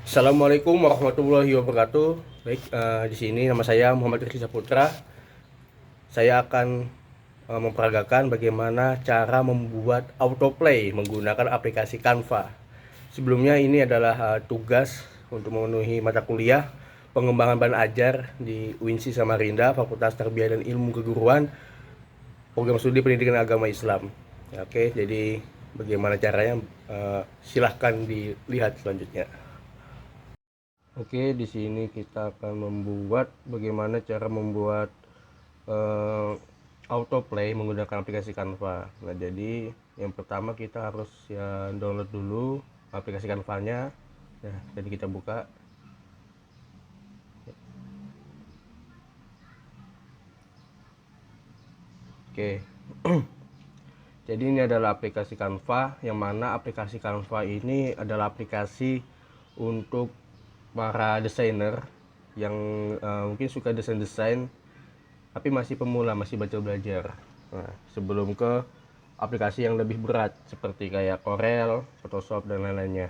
Assalamualaikum warahmatullahi wabarakatuh. Baik, di sini nama saya Muhammad Rizky Saputra. Saya akan memperagakan bagaimana cara membuat autoplay menggunakan aplikasi Canva. Sebelumnya ini adalah tugas untuk memenuhi mata kuliah pengembangan bahan ajar di UINSI Samarinda, Fakultas Tarbiyah dan Ilmu Keguruan, Program Studi Pendidikan Agama Islam. Oke, jadi bagaimana caranya? Silahkan dilihat selanjutnya. Oke, di sini kita akan membuat bagaimana cara membuat uh, autoplay menggunakan aplikasi Canva. Nah, jadi yang pertama kita harus ya download dulu aplikasi Canva-nya. Nah, jadi kita buka. Oke. Jadi ini adalah aplikasi Canva, yang mana aplikasi Canva ini adalah aplikasi untuk para desainer yang mungkin suka desain-desain tapi masih pemula, masih baca belajar. Nah, sebelum ke aplikasi yang lebih berat seperti kayak Corel, Photoshop dan lain-lainnya.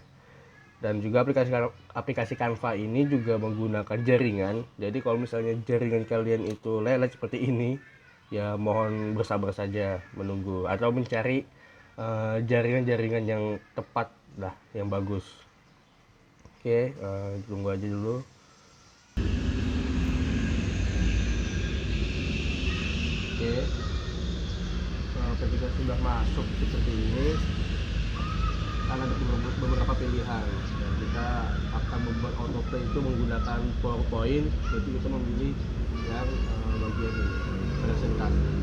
Dan juga aplikasi Canva ini juga menggunakan jaringan. Jadi kalau misalnya jaringan kalian itu lelet seperti ini, ya mohon bersabar saja menunggu atau mencari jaringan-jaringan yang tepat lah, yang bagus. Oke, tunggu aja dulu. Oke, ketika sudah masuk seperti ini, kan ada beberapa pilihan dan kita akan membuat autoplay itu menggunakan PowerPoint. Jadi kita memilih yang bagian ini, presentasi.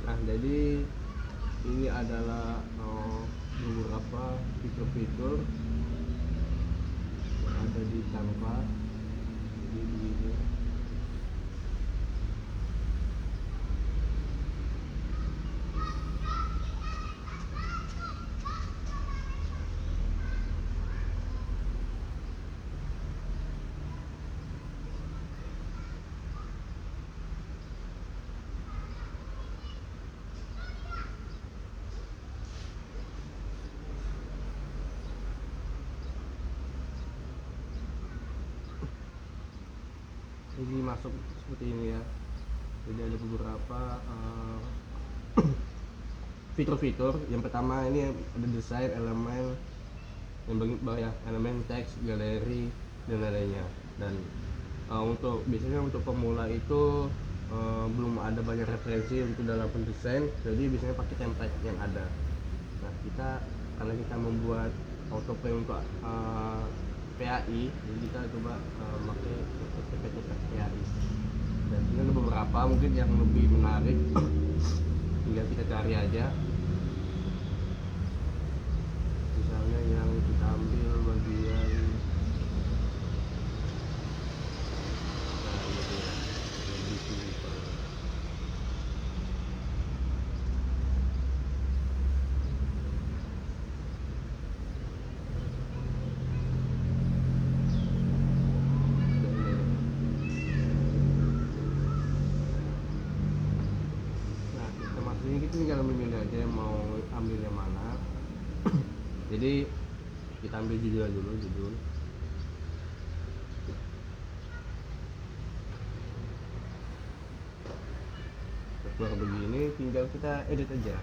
Nah, jadi ini adalah beberapa fitur-fitur yang ada di Canva. Jadi begini. Jadi masuk seperti ini ya. Jadi ada beberapa fitur-fitur. Yang pertama ini ada desain, elemen, yang bawah ya, elemen, teks, galeri dan lainnya. Dan untuk biasanya untuk pemula itu belum ada banyak referensi untuk dalam pendesain, jadi biasanya pakai template yang ada. Nah, karena kita membuat autoplay untuk PAI, jadi kita coba pakai template PAI. Dan ini ada beberapa mungkin yang lebih menarik, tinggal kita cari aja. Misalnya yang kita ambil bagian kita tinggal memilih aja yang mau ambil yang mana. Jadi kita ambil judul dulu, judul. Keluar begini, tinggal kita edit aja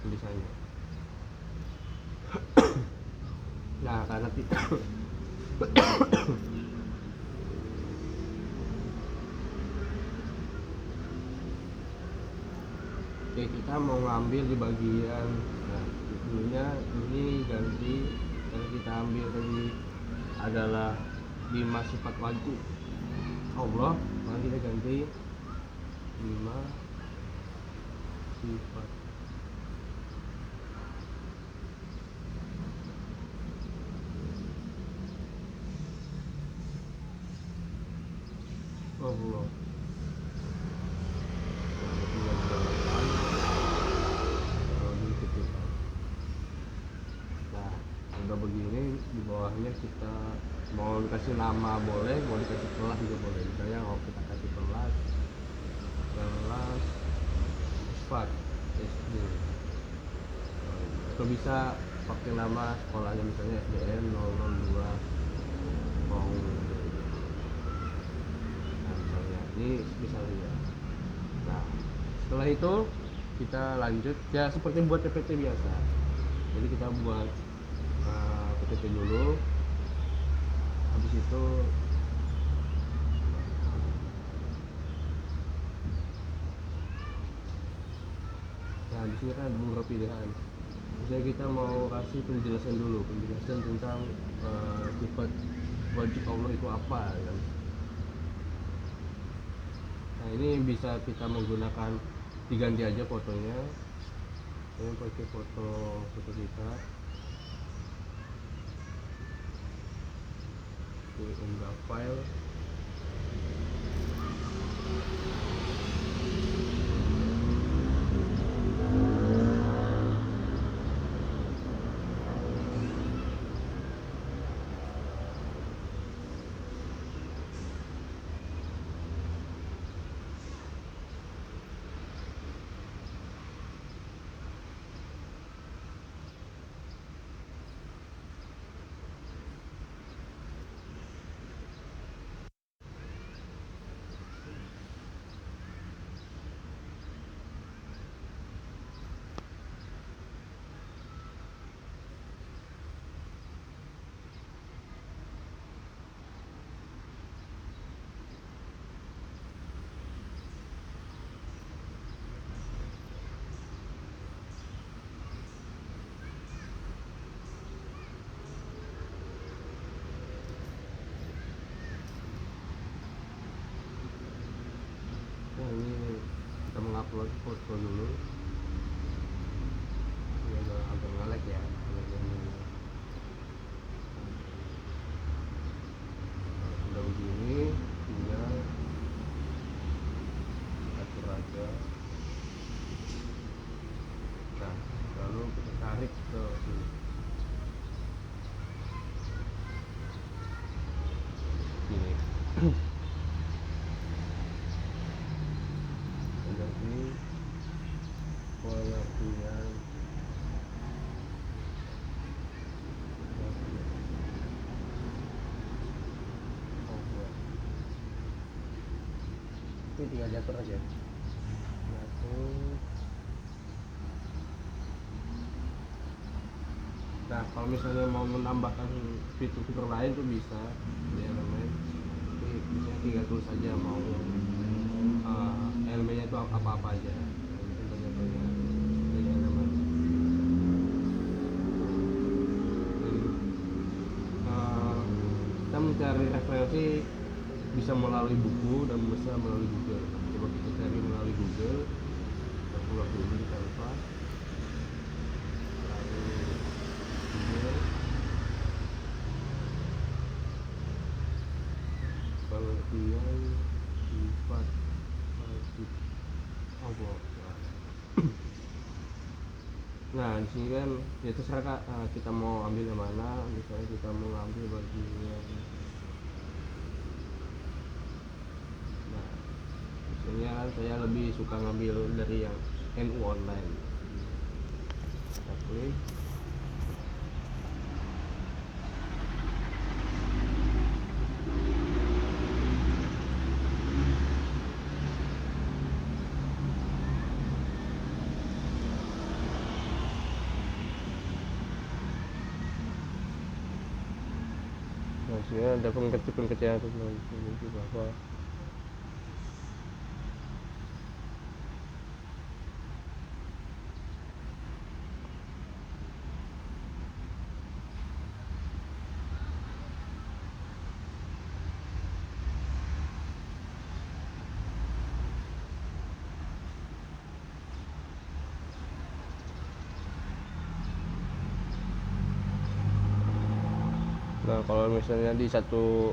tulisannya. Nah, karena kita Oke, kita mau ngambil di bagian, nah dulunya ini ganti, yang kita ambil tadi adalah 5 sifat wajib Allah. Maka kita ganti 5 sifat Allah. kita mau dikasih nama boleh, mau dikasih kelas juga boleh. Misalnya kalau kita kasih kelas Isfat SD, atau bisa pakai nama sekolahnya misalnya SDN 002 mau. Nah misalnya ini misalnya. Nah setelah itu kita lanjut ya seperti buat PPT biasa. Jadi kita buat PPT dulu, habis itu nah di sini kan ada beberapa pilihan. Misalnya kita mau kasih penjelasan dulu, penjelasan tentang sifat wajib Allah itu apa kan. Nah ini bisa kita menggunakan diganti aja fotonya, saya pakai foto kita di unggah file. Nah ini kita mengupload foto dulu. Ini agak ngelek ya, udah begini tinggal atur aja. Nah lalu kita tarik ke sini. Gini. Jadi pengertian ini tinggal diatur aja. Nah kalau misalnya mau menambahkan fitur-fitur lain tuh bisa di elemen. Jadi misalnya tinggal tulis saja mau elemennya itu apa-apa aja. Dari elemen. Kita mencari referensi bisa melalui buku dan bisa melalui Google. Coba kita cari melalui Google. Kita keluar dulu di Canva. Pengertian sifat wajib Allah. Nah di sini kan ya terserah kita mau ambil yang mana. Misalnya kita mau ambil bagian, nah misalnya kan saya lebih suka ngambil dari yang NU online. Kita klik. Maksudnya ada pengkecil-pengkecilan itu bahwa nah kalau misalnya di satu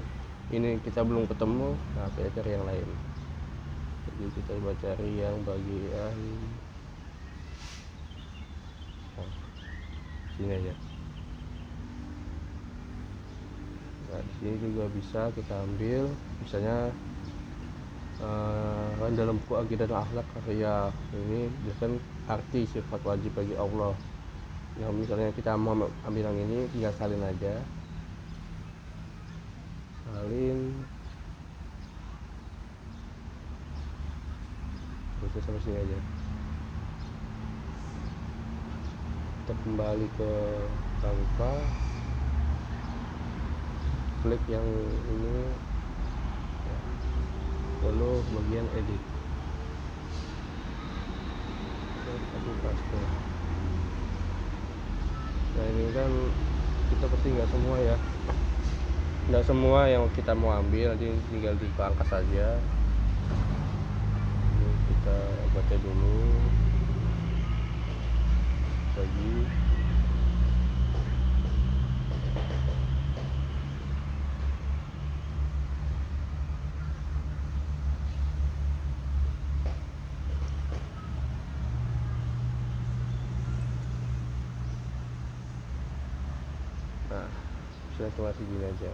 ini kita belum ketemu, nah saya cari yang lain. Jadi kita coba cari yang bagian sini aja. Ini juga bisa kita ambil, misalnya kan dalam buku Aqidah dan Akhlak karya ini kan arti sifat wajib bagi Allah. Nah, misalnya kita mau ambil yang ini, tinggal salin aja, salin terus sampai sini aja. Kita kembali ke Canva, klik yang ini ya, lalu bagian edit, aku paste. Nah ini kan kita pasti nggak semua ya, nggak semua yang kita mau ambil, nanti tinggal diangkat saja. Ini kita baca dulu lagi. Nah, sudah cuma segini aja.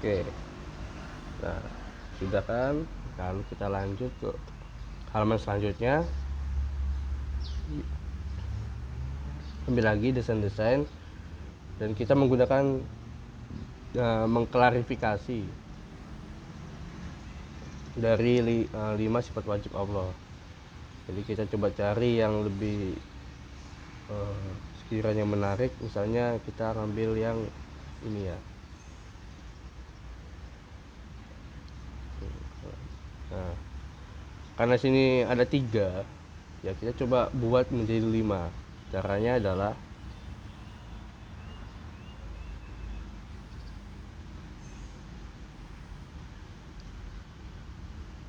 Oke, nah sudah kan. Lalu kita lanjut ke halaman selanjutnya, ambil lagi desain-desain, dan kita menggunakan mengklarifikasi dari 5 sifat wajib Allah. Jadi kita coba cari yang lebih sekiranya menarik. Misalnya kita ambil yang ini ya. Nah, karena sini ada 3 ya, kita coba buat menjadi 5. Caranya adalah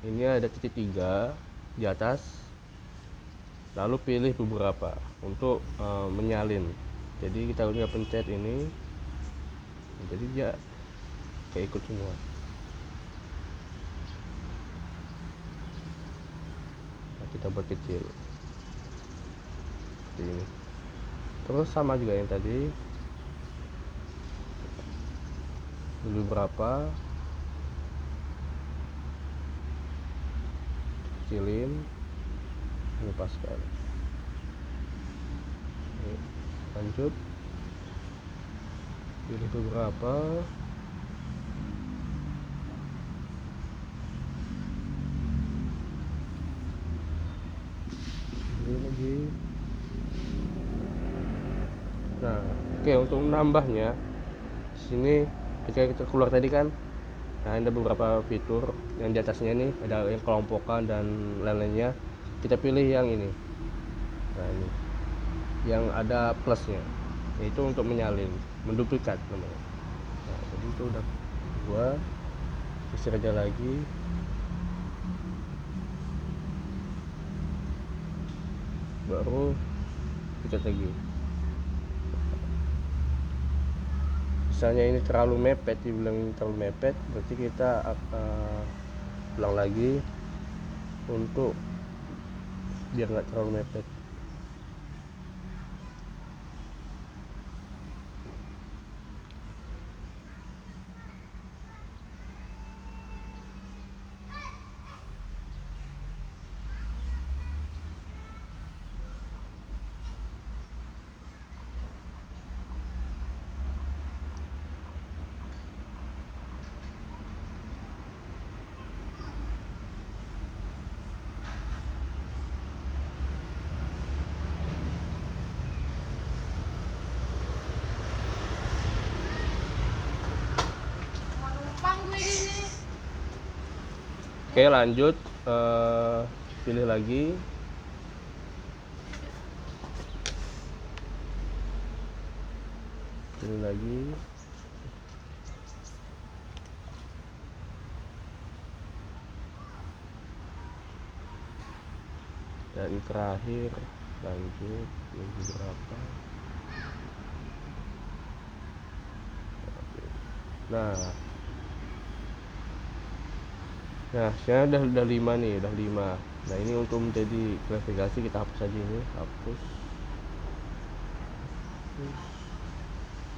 ini ada titik 3 di atas, lalu pilih beberapa untuk menyalin. Jadi kita udah pencet ini, jadi dia kayak ikut semua. Nah, kita buat kecil seperti ini. Terus sama juga yang tadi, dulu berapa, kecilin, lepaskan. Lanjut, pilih beberapa, pilih lagi. Nah, oke, untuk menambahnya sini ketika kita keluar tadi kan, nah ada beberapa fitur yang di atasnya ini, ada yang kelompokan dan lain-lainnya. Kita pilih yang ini. Nah ini yang ada plusnya, yaitu untuk menyalin, menduplikat namanya. Nah, jadi itu udah gua isi aja lagi. Baru kita lagi. Misalnya ini terlalu mepet, dibilang terlalu mepet, berarti kita ulang lagi untuk biar nggak terlalu mepet. Oke, lanjut, pilih lagi, pilih lagi, dan terakhir lanjut, pilih berapa. Nah sekarang udah 5 nih, udah 5. Nah ini untuk menjadi klarifikasi kita hapus aja ini, hapus,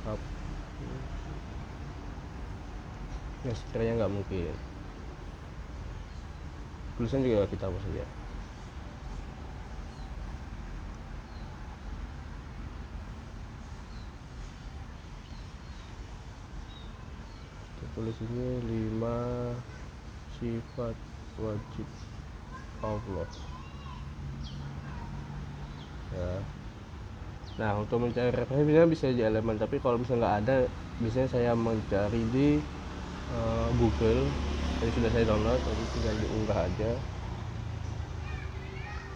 hapus. Ya sekiranya nggak mungkin, tulisan juga kita hapus aja. Kita tulis ini 5 sifat wajib Allah ya. Nah untuk mencari referensinya bisa di elemen, tapi kalau misalnya nggak ada, biasanya saya mencari di Google. Tadi sudah saya download, jadi tinggal diunggah aja,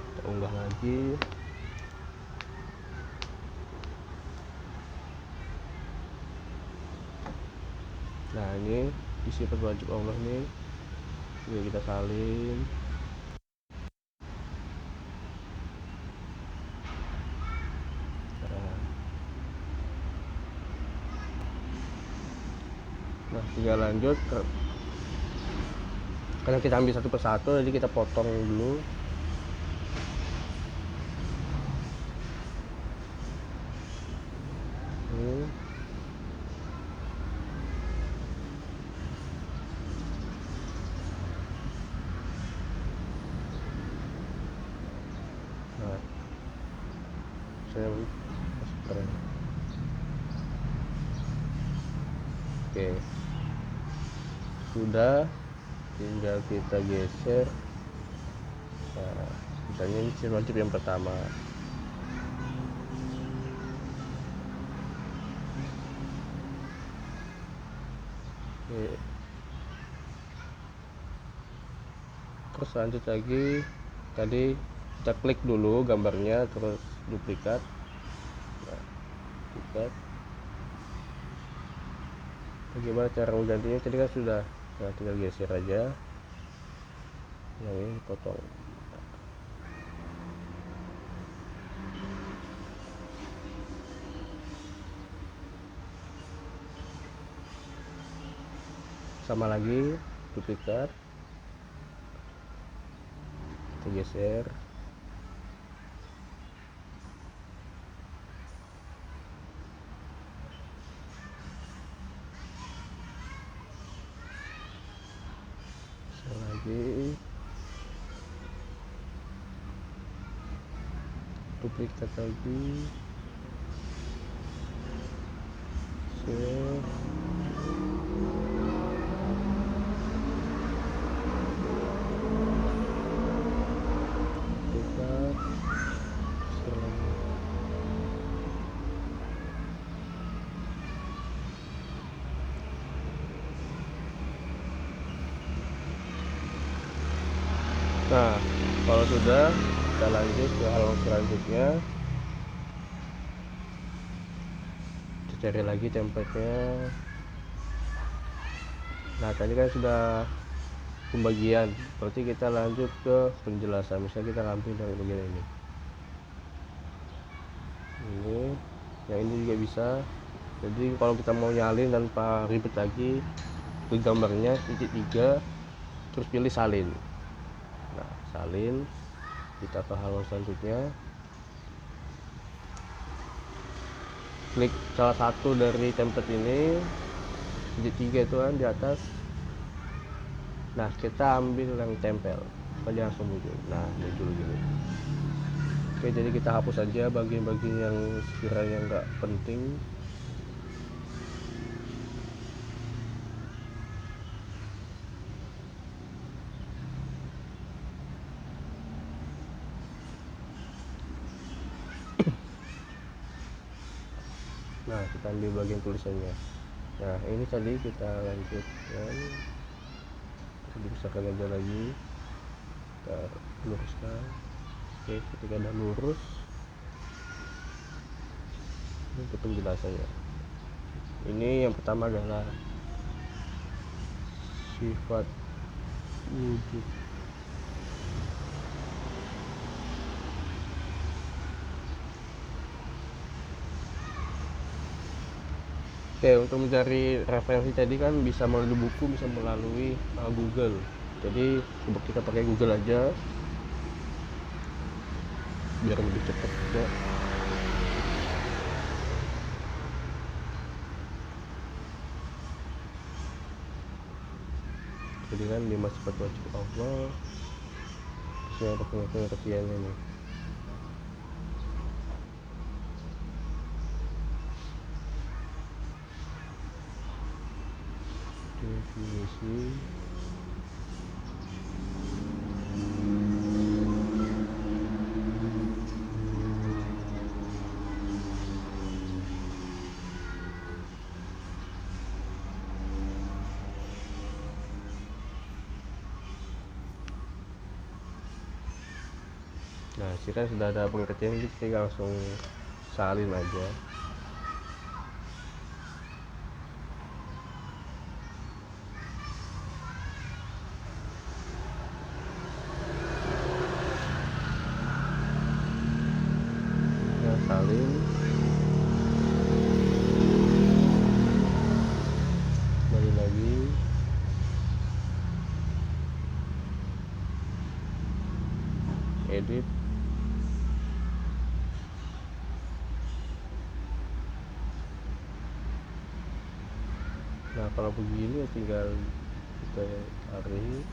kita unggah lagi. Nah ini di sifat wajib Allah nih, juga kita salin. Nah tinggal lanjut karena kita ambil satu persatu, jadi kita potong dulu. Nah saya keren. Oke, sudah, tinggal kita geser. Nah misalnya ini sifat wajib yang pertama. Oke. Terus lanjut lagi, tadi kita klik dulu gambarnya, terus duplikat. Nah, duplikat. Bagaimana cara menggantinya? Tadi kan sudah, nah tinggal geser aja, yang ini potong. Sama lagi, duplikat, kita geser. Lagi duplikat lagi, save. Duplikat, save. Nah kalau sudah, kita lanjut ke halaman selanjutnya. Kita cari lagi template-nya. Nah tadi kan sudah pembagian, berarti kita lanjut ke penjelasan. Misalnya kita ambil dari bagian ini, yang ini juga bisa. Jadi kalau kita mau nyalin tanpa ribet lagi, klik gambarnya titik 3, terus pilih salin. Nah salin, kita ke halaman selanjutnya, klik salah satu dari template ini, titik 3 itu kan di atas. Nah kita ambil yang tempel, kita langsung muncul. Nah muncul gini. Oke, jadi kita hapus saja bagian-bagian yang sekiranya nggak penting. Nah kita ambil bagian tulisannya. Nah ini tadi kita lanjutkan, dibesarkan aja lagi, kita luruskan. Oke, ketika udah lurus, ini untuk penjelasannya. Ini yang pertama adalah sifat wujud. Oke, untuk mencari referensi tadi kan bisa melalui buku, bisa melalui Google. Jadi coba kita pakai Google aja. biar lebih cepat ya. Jadi kan 5 sifat wajib Allah, terusnya ada pengertiannya nih. Definisi nah jika sudah ada pengertian kita langsung salin aja. Nah, salin balik lagi, edit. Nah kalau begini ya tinggal kita tarik.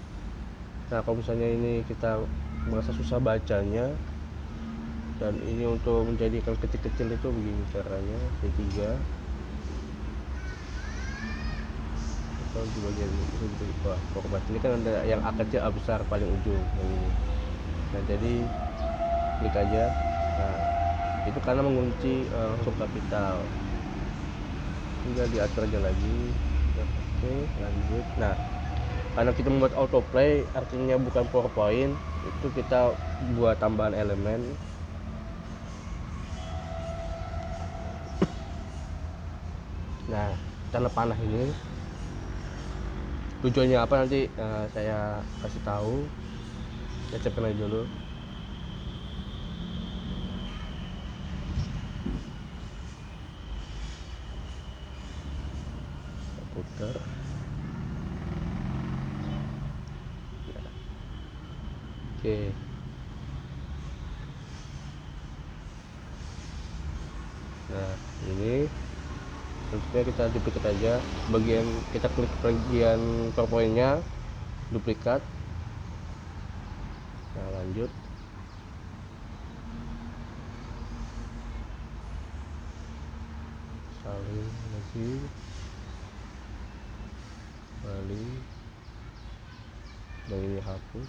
Nah kalau misalnya ini kita merasa susah bacanya dan ini untuk menjadikan kecil-kecil itu begini caranya, T3 atau di bagian itu format ini kan ada yang A kecil A besar paling ujung ini. Nah jadi klik aja. Nah itu karena mengunci langsung kapital, tinggal diatur aja lagi. Oke, lanjut. Nah karena kita membuat autoplay artinya bukan PowerPoint, itu kita buat tambahan elemen. Nah tanda panah ini tujuannya apa nanti saya kasih tahu. Kita cepet aja dulu. Putar. Oke. Nah ini tentunya kita duplikat aja, bagian kita klik bagian PowerPoint-nya, duplikat. Nah lanjut, salin lagi, balik, dan ini hapus.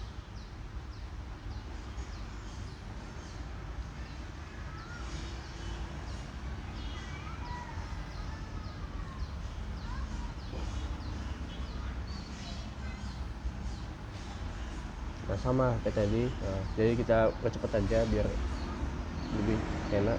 Nah sama kayak tadi. Nah, jadi kita percepat aja biar lebih enak.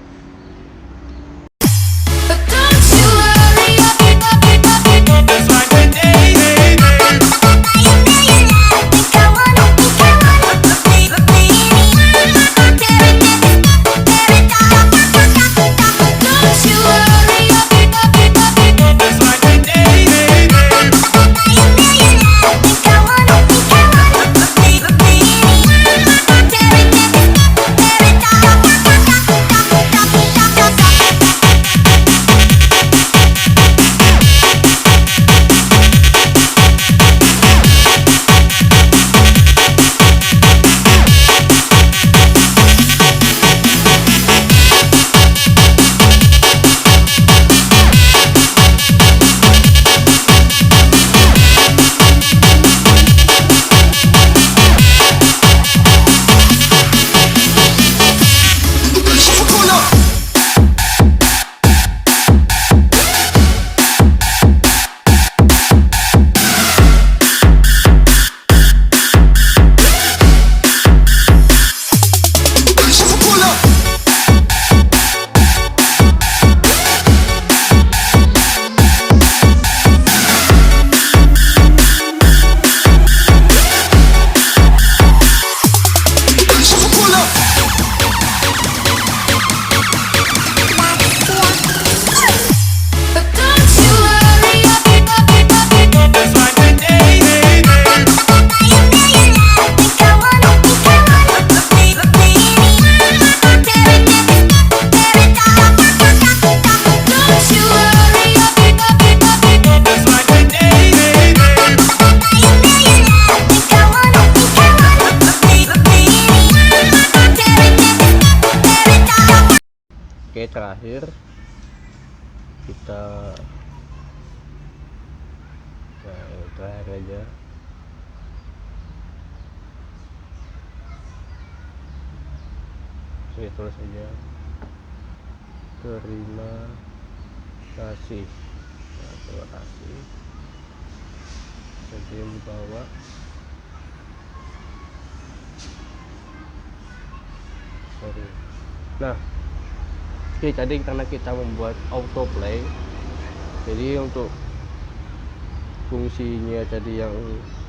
terakhir kita yang terakhir aja. Oke, tulis aja terima kasih. Nah, terima kasih jadi yang di bawah. Sorry. Nah, oke, jadi karena kita membuat autoplay, jadi untuk fungsinya tadi yang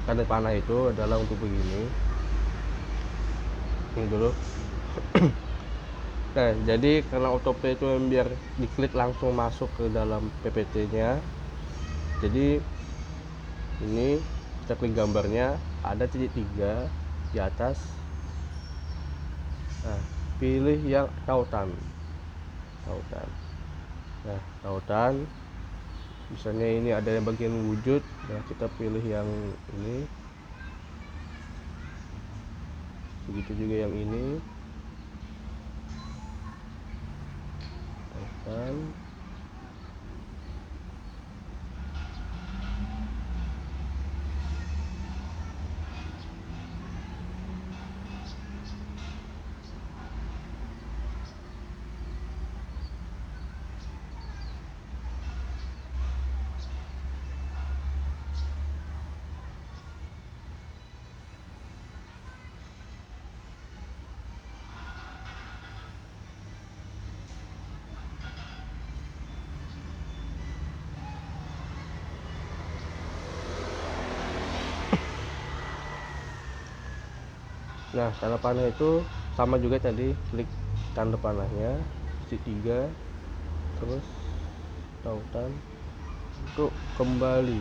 tanda panah itu adalah untuk begini. Ini dulu. Nah, jadi karena autoplay itu biar diklik langsung masuk ke dalam PPT-nya. Jadi ini kita klik gambarnya, ada titik 3 di atas. Nah, pilih yang tautan. Nah, tautan. Misalnya ini ada yang bagian wujud, nah kita pilih yang ini. Begitu juga yang ini. Tautan. Nah, tanda panah itu sama juga tadi, klik tanda panahnya titik 3, terus tautan untuk kembali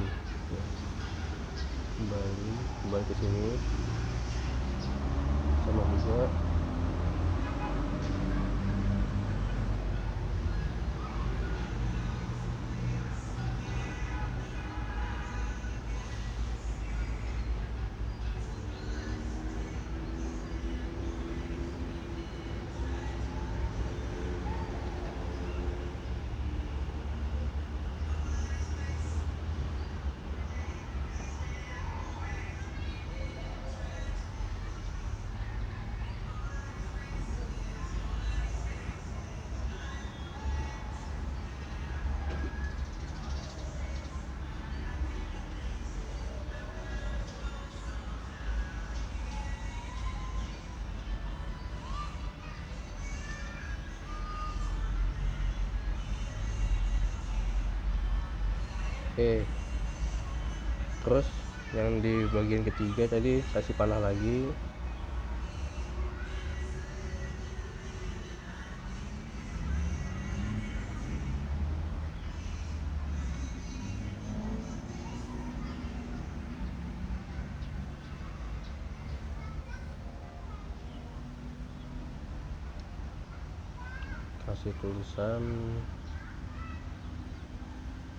ke sini, sama juga. Oke, terus yang di bagian ketiga tadi kasih panah lagi. Kasih tulisan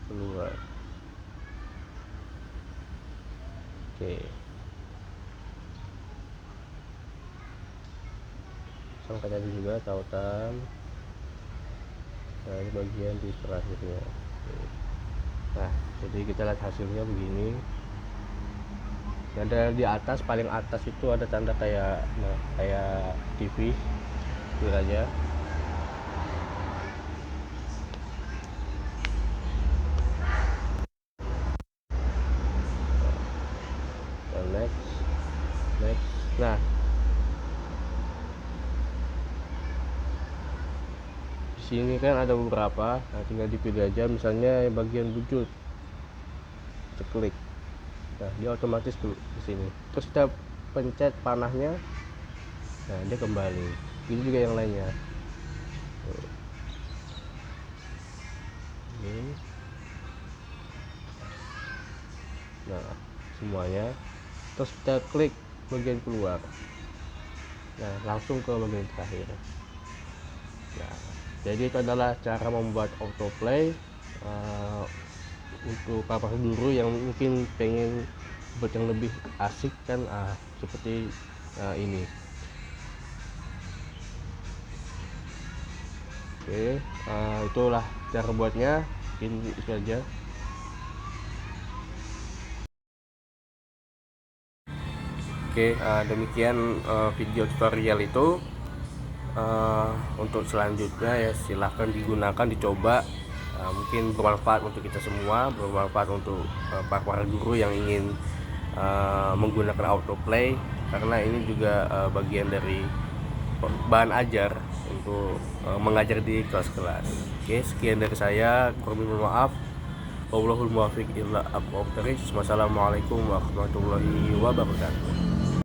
keluar. Oke, sama tadi juga tautan. Nah, ini bagian di terakhirnya. Oke. Nah, jadi kita lihat hasilnya begini. Ada di atas, paling atas itu ada tanda kayak TV. Klik aja. Dan next. Nah, di sini kan ada beberapa. Nah, tinggal dipilih aja, misalnya yang bagian wujud. Kita klik. Nah, dia otomatis ke sini. Terus kita pencet panahnya. Nah, dia kembali. Ini juga yang lainnya. Ini. Nah, semuanya. Terus kita klik bagian keluar. Nah, langsung ke bagian terakhir. Nah, jadi itu adalah cara membuat autoplay untuk para guru yang mungkin pengen buat yang lebih asik kan, seperti ini. Oke, itulah cara buatnya. Ini itu aja. Oke, demikian video tutorial itu. Untuk selanjutnya ya silahkan digunakan, dicoba. Mungkin bermanfaat untuk kita semua, bermanfaat untuk para guru yang ingin menggunakan autoplay, karena ini juga bagian dari bahan ajar untuk mengajar di kelas-kelas. Oke, sekian dari saya, kurang lebih maaf. Wallahul muwaffiq ila aqwamit thoriq. Wassalamualaikum warahmatullahi wabarakatuh.